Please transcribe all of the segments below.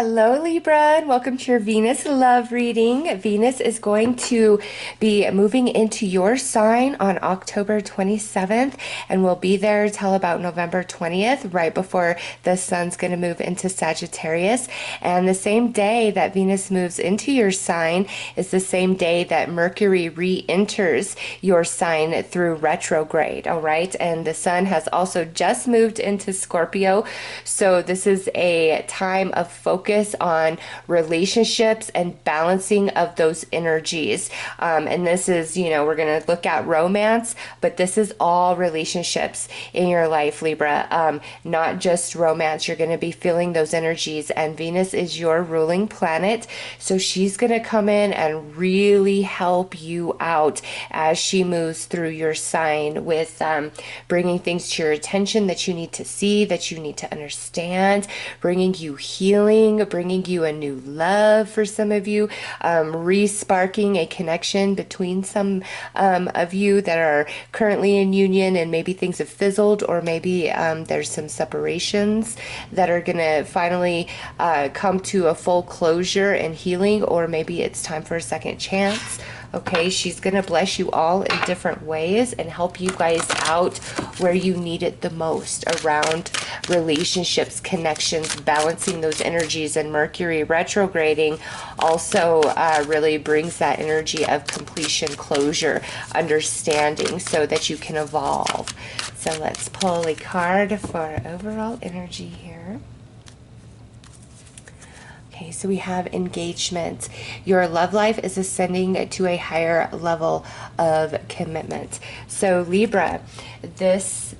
Hello, Libra, and welcome to your Venus love reading. Venus is going to be moving into your sign on October 27th, and we'll be there till about November 20th, right before the sun's going to move into Sagittarius. And the same day that Venus moves into your sign is the same day that Mercury re-enters your sign through retrograde, all right? And the sun has also just moved into Scorpio, so this is a time of focus on relationships and balancing of those energies. And this is, we're going to look at romance, but this is all relationships in your life, Libra. Not just romance. You're going to be feeling those energies, and Venus is your ruling planet. So she's going to come in and really help you out as she moves through your sign with bringing things to your attention that you need to see, that you need to understand, bringing you healing, bringing you a new love for some of you, re-sparking a connection between some of you that are currently in union, and maybe things have fizzled, or maybe there's some separations that are going to finally come to a full closure and healing, or maybe it's time for a second chance. Okay, she's going to bless you all in different ways and help you guys out where you need it the most around relationships, connections, balancing those energies. And Mercury retrograding also really brings that energy of completion, closure, understanding, so that you can evolve. So let's pull a card for overall energy here. Okay, so we have engagement. Your love life is ascending to a higher level of commitment. So Libra, this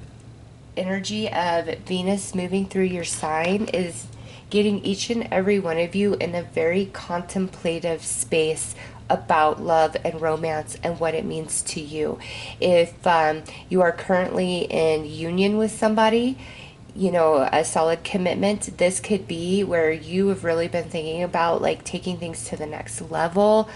energy of Venus moving through your sign is getting each and every one of you in a very contemplative space about love and romance and what it means to you. If you are currently in union with somebody, a solid commitment, this could be where you have really been thinking about like taking things to the next level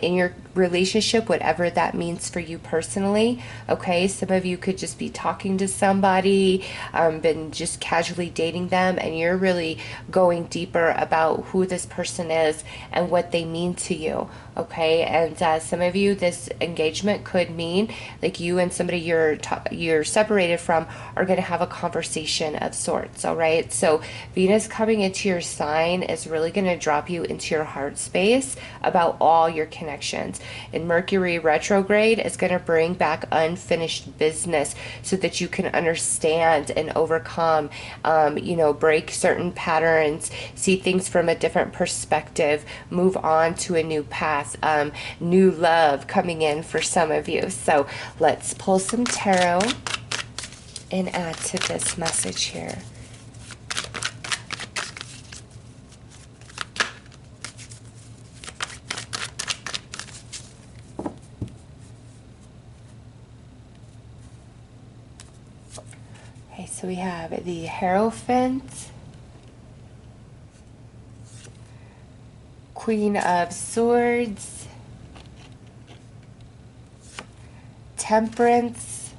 in your relationship, whatever that means for you personally. Okay, some of you could just be talking to somebody, been just casually dating them, and you're really going deeper about who this person is and what they mean to you. Okay, and some of you, this engagement could mean like you and somebody you're separated from are going to have a conversation of sorts. All right, so Venus coming into your sign is really going to drop you into your heart space about all your connections. And Mercury retrograde is going to bring back unfinished business so that you can understand and overcome, break certain patterns, see things from a different perspective, move on to a new path. New love coming in for some of you. So let's pull some tarot and add to this message here. Okay, so we have the Hierophant, Queen of Swords, Temperance,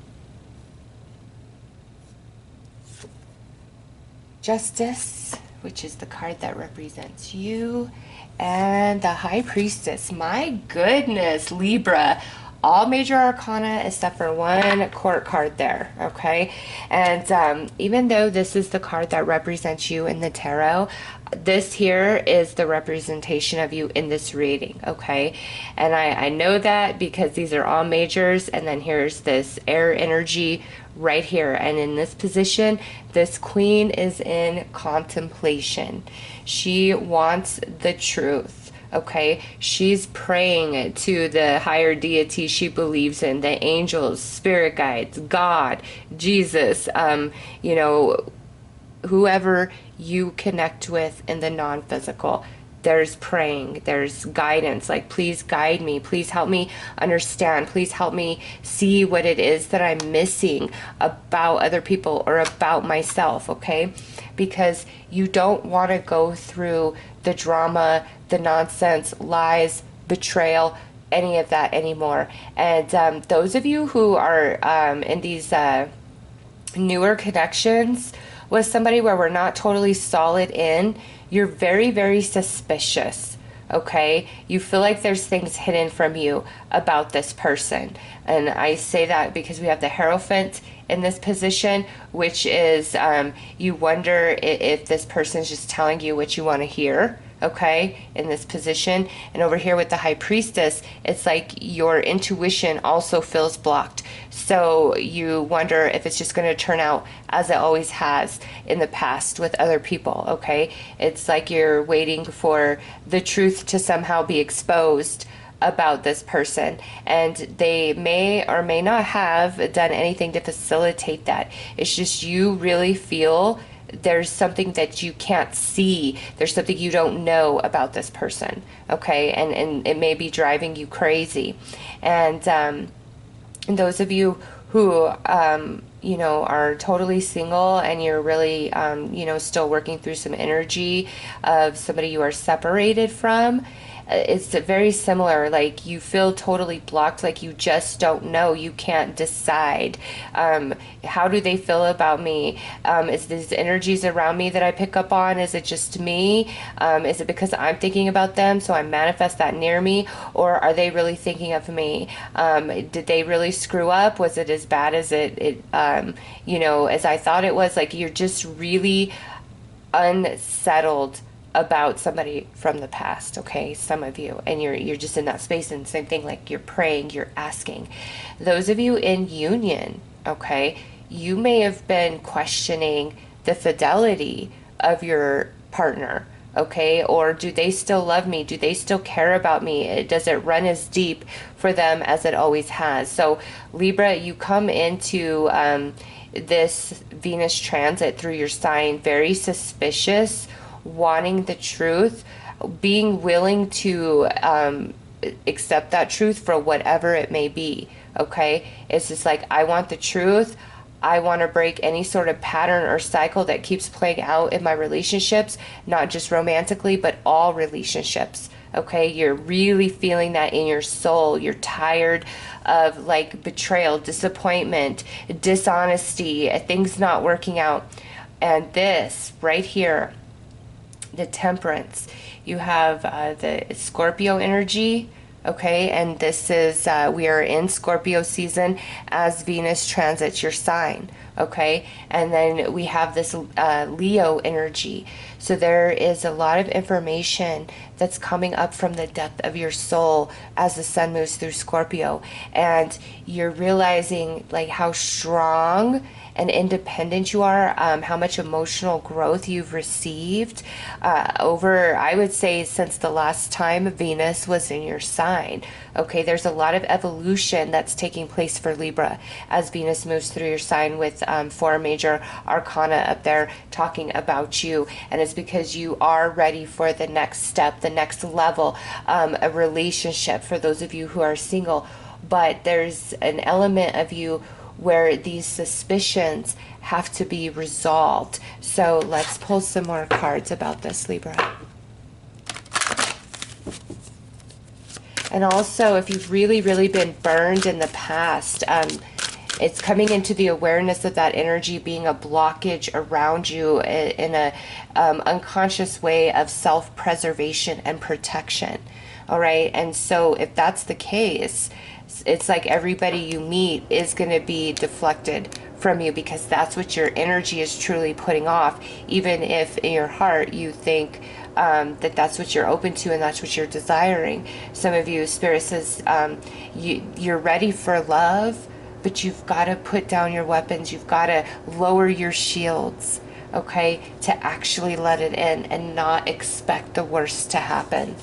Justice, which is the card that represents you, and the High Priestess. My goodness, Libra. All major arcana except for one court card there, okay? And even though this is the card that represents you in the tarot, this here is the representation of you in this reading, okay? And I know that because these are all majors, and then here's this air energy right here. And in this position, this queen is in contemplation. She wants the truth. Okay, she's praying to the higher deity she believes in, the angels, spirit guides, God, Jesus, whoever you connect with in the non-physical. There's praying, there's guidance, like please guide me, please help me understand, please help me see what it is that I'm missing about other people or about myself, okay? Because you don't want to go through the drama, the nonsense, lies, betrayal, any of that anymore. And those of you who are in these newer connections with somebody where we're not totally solid in, you're very, very suspicious. Okay, you feel like there's things hidden from you about this person. And I say that because we have the Hierophant in this position, which is you wonder if this person is just telling you what you want to hear. Okay, in this position. And over here with the High Priestess, it's like your intuition also feels blocked. So you wonder if it's just going to turn out as it always has in the past with other people. Okay, it's like you're waiting for the truth to somehow be exposed about this person, and they may or may not have done anything to facilitate that. It's just you really feel there's something that you can't see. There's something you don't know about this person, okay? And it may be driving you crazy. And those of you who, you know, are totally single and you're really, you know, still working through some energy of somebody you are separated from, it's very similar. Like you feel totally blocked, like you just don't know, you can't decide. How do they feel about me? Is these energies around me that I pick up on, is it just me? Is it because I'm thinking about them so I manifest that near me, or are they really thinking of me? Did they really screw up? Was it as bad as it you know, as I thought it was? Like you're just really unsettled about somebody from the past, okay? Some of you, and you're just in that space. And same thing, like you're praying, you're asking. Those of you in union, okay, you may have been questioning the fidelity of your partner, okay? Or do they still love me? Do they still care about me? Does it run as deep for them as it always has? So Libra, you come into this Venus transit through your sign very suspicious, wanting the truth, being willing to accept that truth for whatever it may be, okay? It's just like, I want the truth. I want to break any sort of pattern or cycle that keeps playing out in my relationships, not just romantically, but all relationships, okay? You're really feeling that in your soul. You're tired of like betrayal, disappointment, dishonesty, things not working out. And this right here, the Temperance, you have the Scorpio energy, okay? And this is, we are in Scorpio season as Venus transits your sign, okay? And then we have this Leo energy. So there is a lot of information that's coming up from the depth of your soul as the sun moves through Scorpio. And you're realizing like how strong and independent you are, how much emotional growth you've received over, I would say, since the last time Venus was in your sign. Okay, there's a lot of evolution that's taking place for Libra as Venus moves through your sign with 4 major arcana up there talking about you. And it's because you are ready for the next step, the next level, a relationship for those of you who are single. But there's an element of you where these suspicions have to be resolved. So let's pull some more cards about this, Libra. And also, if you've really, really been burned in the past, it's coming into the awareness of that energy being a blockage around you in a unconscious way of self-preservation and protection. All right, and so if that's the case, it's like everybody you meet is going to be deflected from you because that's what your energy is truly putting off, even if in your heart you think that that's what you're open to and that's what you're desiring. Some of you, Spirit says, you're ready for love, but you've got to put down your weapons. You've got to lower your shields, okay, to actually let it in and not expect the worst to happen.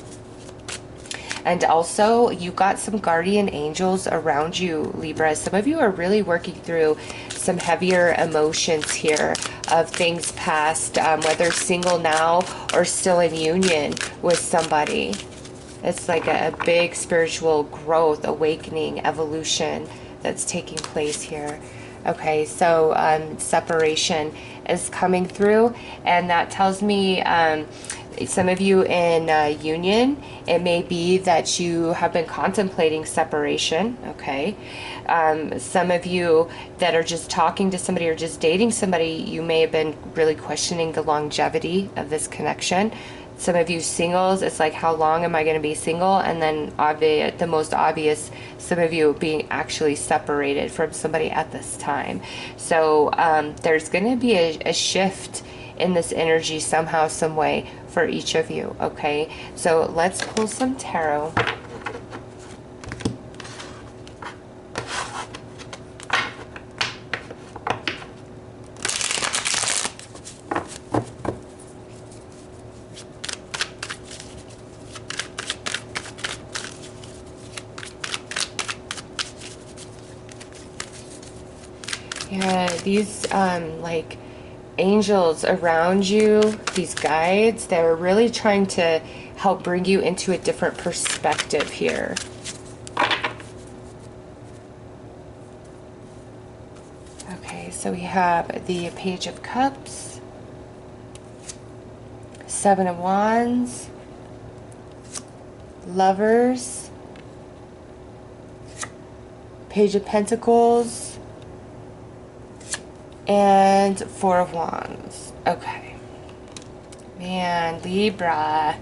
And also, you got some guardian angels around you, Libra. Some of you are really working through some heavier emotions here of things past, whether single now or still in union with somebody. It's like a big spiritual growth, awakening, evolution that's taking place here. Okay, so separation is coming through, and that tells me Some of you in union, it may be that you have been contemplating separation, okay? Some of you that are just talking to somebody or just dating somebody, you may have been really questioning the longevity of this connection. Some of you singles, it's like, how long am I going to be single? And then the most obvious, some of you being actually separated from somebody at this time. So there's going to be a shift in this energy somehow, some way for each of you, okay? So let's pull some tarot. Yeah, these like angels around you, these guides, they're really trying to help bring you into a different perspective here. Okay, so we have the Page of Cups, Seven of Wands, Lovers, Page of Pentacles, and Four of Wands. Okay. Man, Libra.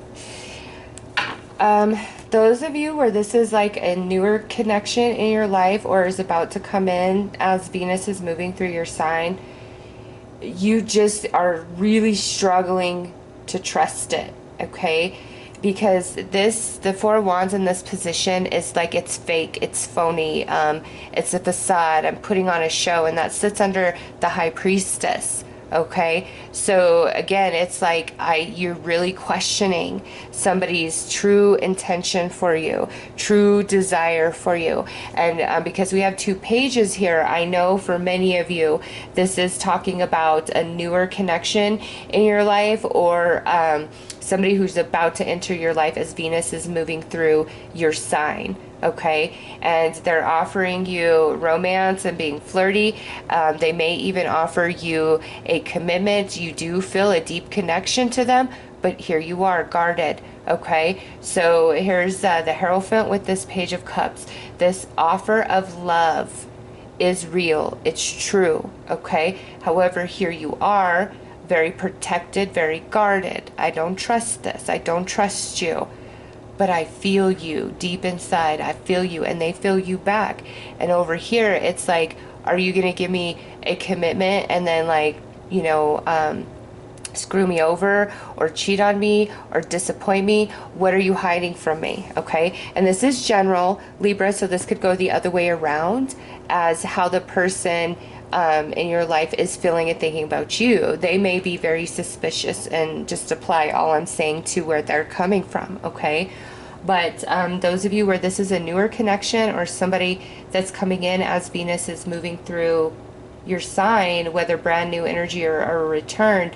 Those of you where this is like a newer connection in your life or is about to come in as Venus is moving through your sign, you just are really struggling to trust it, okay? Because the Four of Wands in this position is like, it's fake, it's phony, it's a facade, I'm putting on a show, and that sits under the High Priestess, okay? So again, it's like you're really questioning somebody's true intention for you, true desire for you. And because we have two pages here, I know for many of you, this is talking about a newer connection in your life, or somebody who's about to enter your life as Venus is moving through your sign, okay? And they're offering you romance and being flirty. They may even offer you a commitment. You do feel a deep connection to them, but here you are, guarded, okay? So here's the Hierophant with this Page of Cups. This offer of love is real. It's true, okay? However, here you are, very protected, very guarded. I don't trust this. I don't trust you. But I feel you deep inside. I feel you, and they feel you back. And over here, it's like, are you going to give me a commitment and then, like, you know, screw me over or cheat on me or disappoint me? What are you hiding from me? Okay. And this is general, Libra, so this could go the other way around, as how the person in your life is feeling and thinking about you. They may be very suspicious, and just apply all I'm saying to where they're coming from, okay? But those of you where this is a newer connection, or somebody that's coming in as Venus is moving through your sign, whether brand new energy or a return,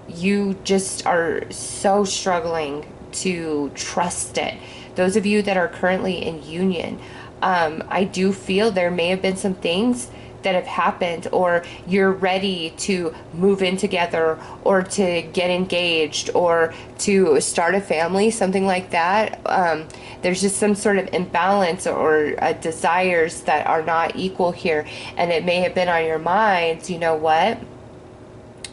you just are so struggling to trust it. Those of you that are currently in union, I do feel there may have been some things that have happened, or you're ready to move in together, or to get engaged, or to start a family, something like that. There's just some sort of imbalance or desires that are not equal here, and it may have been on your mind, you know what,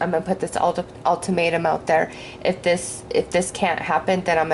I'm gonna put this ultimatum out there. If this can't happen, then I'm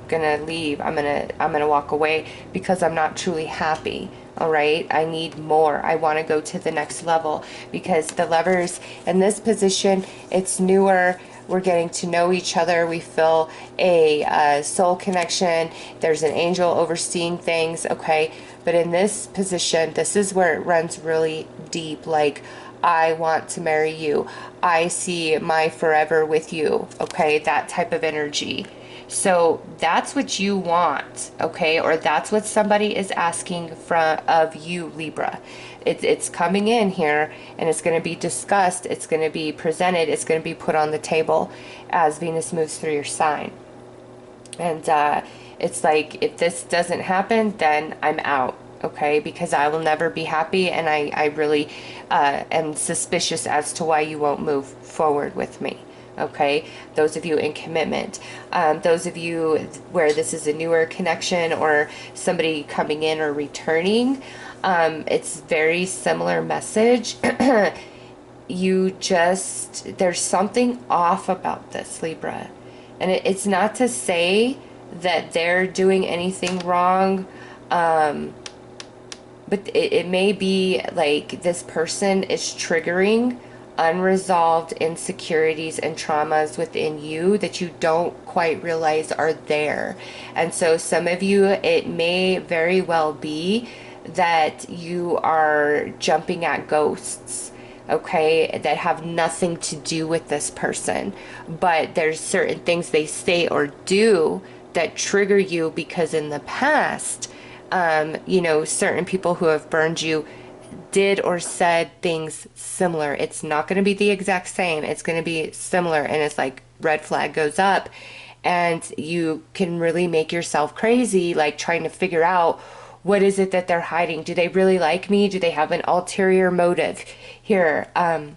gonna leave. I'm gonna walk away, because I'm not truly happy. All right, I need more. I want to go to the next level, because the Lovers in this position, it's newer. We're getting to know each other. We feel a soul connection. There's an angel overseeing things, okay? But in this position, this is where it runs really deep. Like, I want to marry you. I see my forever with you, okay? That type of energy. So that's what you want, okay? Or that's what somebody is asking of you, Libra. It's coming in here, and it's going to be discussed. It's going to be presented. It's going to be put on the table as Venus moves through your sign. And it's like, if this doesn't happen, then I'm out, okay? Because I will never be happy, and I really am suspicious as to why you won't move forward with me. okay? Those of you in commitment. Those of you where this is a newer connection or somebody coming in or returning, it's very similar message. There's something off about this, Libra. And it's not to say that they're doing anything wrong, but it may be like this person is triggering unresolved insecurities and traumas within you that you don't quite realize are there. And so some of you, it may very well be that you are jumping at ghosts, okay, that have nothing to do with this person. But there's certain things they say or do that trigger you because in the past, certain people who have burned you did or said things similar. It's not going to be the exact same. It's going to be similar. And it's like red flag goes up and you can really make yourself crazy, like trying to figure out what is it that they're hiding. Do they really like me? Do they have an ulterior motive here? I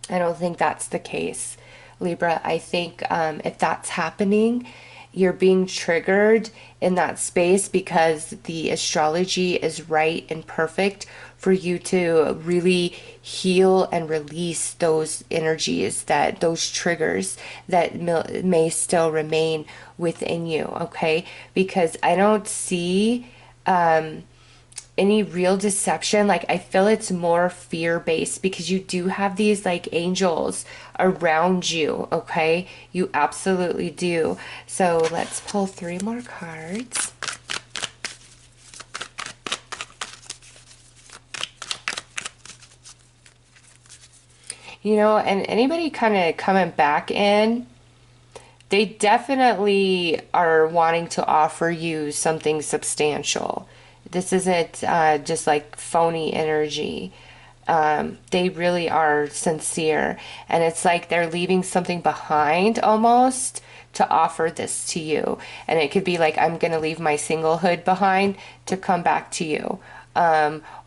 don't think that's the case, Libra. I think if that's happening, you're being triggered in that space because the astrology is right and perfect for you to really heal and release those energies, that those triggers that may still remain within you, okay? Because I don't see any real deception. Like, I feel it's more fear-based because you do have these like angels around you, okay? You absolutely do. So let's pull 3 more cards. And anybody kind of coming back in, they definitely are wanting to offer you something substantial. This isn't just like phony energy. They really are sincere. And it's like they're leaving something behind almost to offer this to you. And it could be like, I'm going to leave my singlehood behind to come back to you.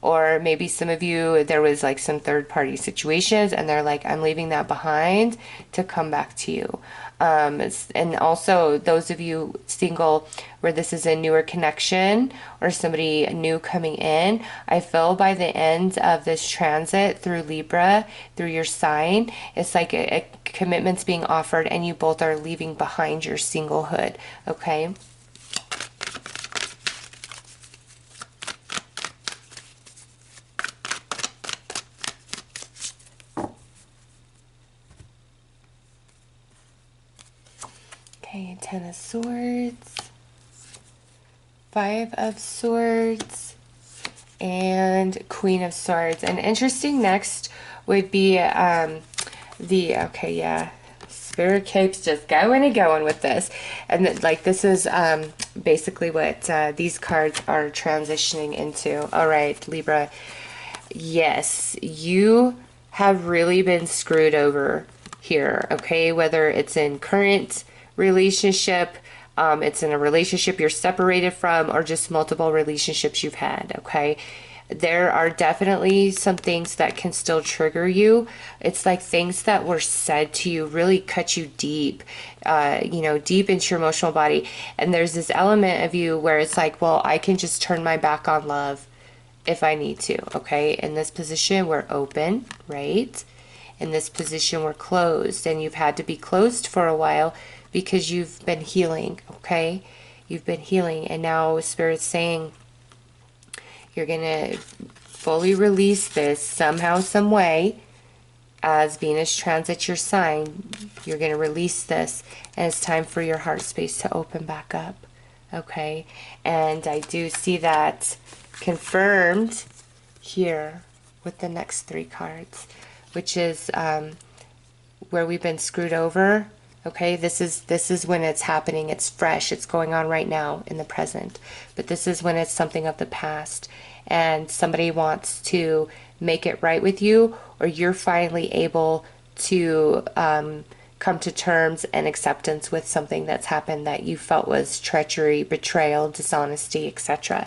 Or maybe some of you, there was like some third party situations and they're like, I'm leaving that behind to come back to you. And also those of you single where this is a newer connection or somebody new coming in, I feel by the end of this transit through Libra, through your sign, it's like a commitment's being offered and you both are leaving behind your singlehood, okay? Okay, 10 of Swords, 5 of Swords, and Queen of Swords. And interesting next would be Spirit keeps just going and going with this. And this is basically what these cards are transitioning into. All right, Libra. Yes, you have really been screwed over here, okay? Whether it's in current relationship, it's in a relationship you're separated from, or just multiple relationships you've had, okay? There are definitely some things that can still trigger you. It's like things that were said to you really cut you deep, deep into your emotional body. And there's this element of you where it's like, well, I can just turn my back on love if I need to, okay? In this position, we're open, right? In this position, we're closed, and you've had to be closed for a while because you've been healing, okay? You've been healing, and now Spirit's saying you're going to fully release this somehow, some way. As Venus transits your sign, you're going to release this, and it's time for your heart space to open back up, okay? And I do see that confirmed here with the next 3 cards, which is where we've been screwed over. Okay, this is when it's happening. It's fresh. It's going on right now in the present. But this is when it's something of the past and somebody wants to make it right with you, or you're finally able to come to terms and acceptance with something that's happened that you felt was treachery, betrayal, dishonesty, etc.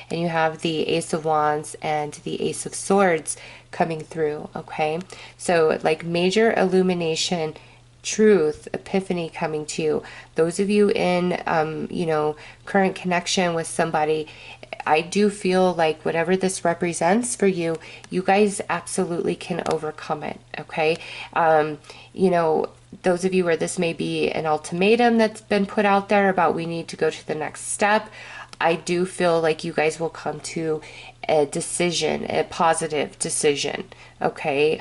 And you have the Ace of Wands and the Ace of Swords coming through, okay? So like major illumination truth, epiphany coming to you. Those of you in, current connection with somebody, I do feel like whatever this represents for you, you guys absolutely can overcome it, okay? Those of you where this may be an ultimatum that's been put out there about we need to go to the next step, I do feel like you guys will come to a decision, a positive decision, okay?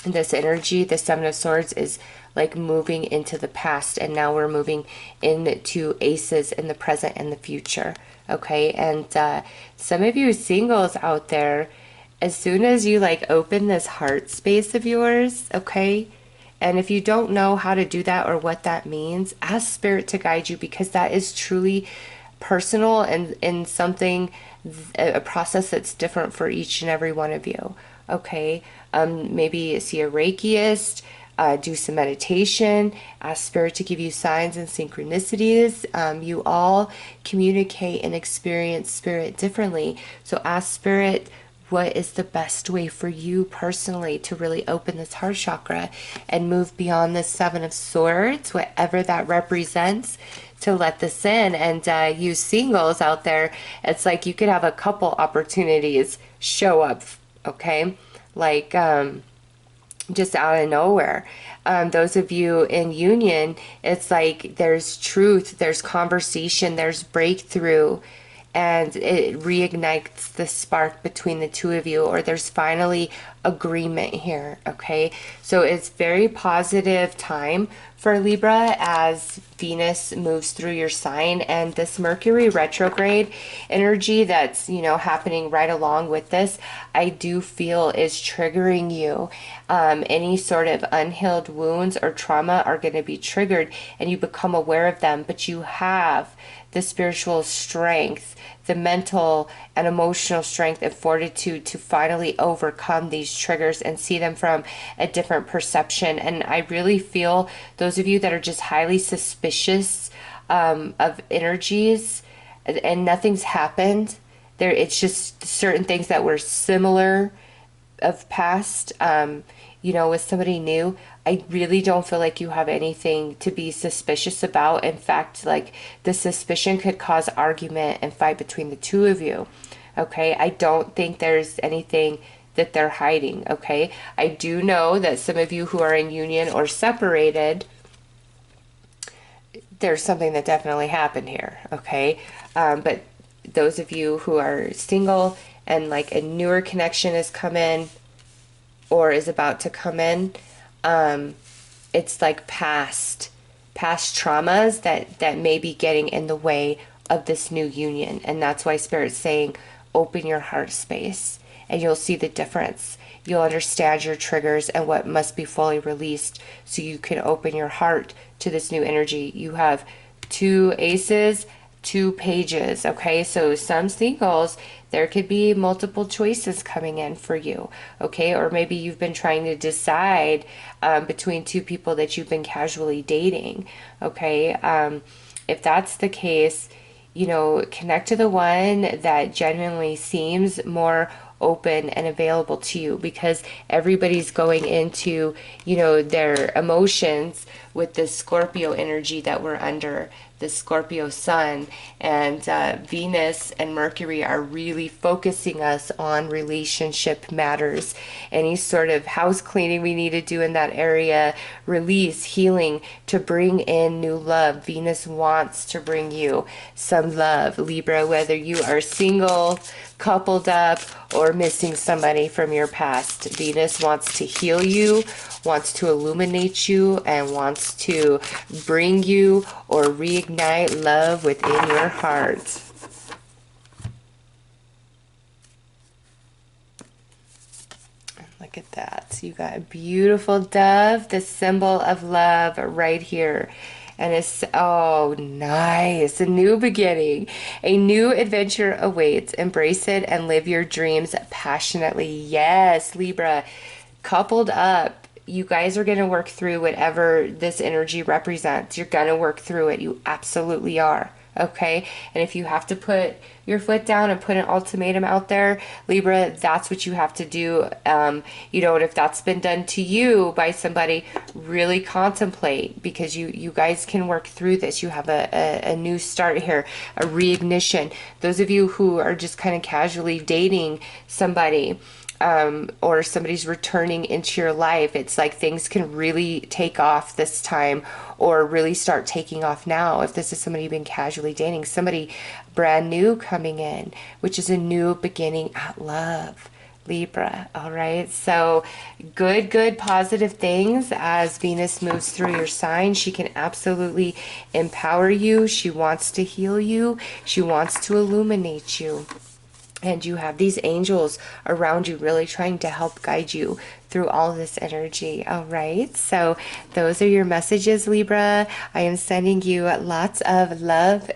This energy, the Seven of Swords, is like moving into the past, and now we're moving into aces in the present and the future, okay? And some of you singles out there, as soon as you like open this heart space of yours, okay, and if you don't know how to do that or what that means, ask Spirit to guide you, because that is truly personal and something, a process that's different for each and every one of you, okay? Maybe see a Reikiist, do some meditation, ask Spirit to give you signs and synchronicities. You all communicate and experience Spirit differently. So ask Spirit, what is the best way for you personally to really open this heart chakra and move beyond the Seven of Swords, whatever that represents, to let this in. And you singles out there, it's like you could have a couple opportunities show up, okay? Like just out of nowhere. Those of you in union, it's like there's truth, there's conversation, there's breakthrough, and it reignites the spark between the two of you, or there's finally agreement here, okay? So it's very positive time for Libra as Venus moves through your sign, and this Mercury retrograde energy that's, happening right along with this, I do feel is triggering you. Any sort of unhealed wounds or trauma are going to be triggered, and you become aware of them, but you have the spiritual strength, the mental and emotional strength and fortitude to finally overcome these triggers and see them from a different perception. And I really feel those of you that are just highly suspicious of energies and nothing's happened there, it's just certain things that were similar of past, with somebody new, I really don't feel like you have anything to be suspicious about. In fact, like the suspicion could cause argument and fight between the two of you. Okay, I don't think there's anything that they're hiding. Okay, I do know that some of you who are in union or separated, there's something that definitely happened here. Okay, but those of you who are single and like a newer connection has come in or is about to come in, it's like past traumas that may be getting in the way of this new union. And that's why Spirit's saying open your heart space and you'll see the difference. You'll understand your triggers and what must be fully released so you can open your heart to this new energy. You have 2 aces, 2 pages, okay? So some singles, there could be multiple choices coming in for you, okay? Or maybe you've been trying to decide between 2 people that you've been casually dating, okay? If that's the case, connect to the one that genuinely seems more open and available to you, because everybody's going into, their emotions with this Scorpio energy that we're under, the Scorpio sun, and Venus and Mercury are really focusing us on relationship matters. Any sort of house cleaning we need to do in that area, release, healing, to bring in new love. Venus wants to bring you some love, Libra, whether you are single, coupled up, or missing somebody from your past. Venus wants to heal you, wants to illuminate you, and wants to bring you or reignite love within your heart. Look at that. You got a beautiful dove, the symbol of love right here. And it's, oh, nice. A new beginning. A new adventure awaits. Embrace it and live your dreams passionately. Yes, Libra. Coupled up, you guys are going to work through whatever this energy represents. You're going to work through it. You absolutely are. Okay. And if you have to put your foot down and put an ultimatum out there, Libra, that's what you have to do. And if that's been done to you by somebody, really contemplate, because you guys can work through this. You have a new start here, a reignition. Those of you who are just kind of casually dating somebody, or somebody's returning into your life, it's like things can really take off this time, or really start taking off now. If this is somebody you've been casually dating, somebody brand new coming in, which is a new beginning at love. Libra, all right? So good, positive things as Venus moves through your sign. She can absolutely empower you. She wants to heal you. She wants to illuminate you. And you have these angels around you really trying to help guide you through all this energy. All right. So those are your messages, Libra. I am sending you lots of love.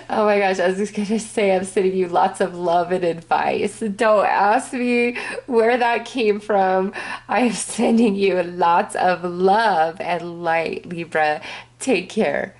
Oh my gosh, I was just gonna say I'm sending you lots of love and advice. Don't ask me where that came from. I am sending you lots of love and light, Libra. Take care.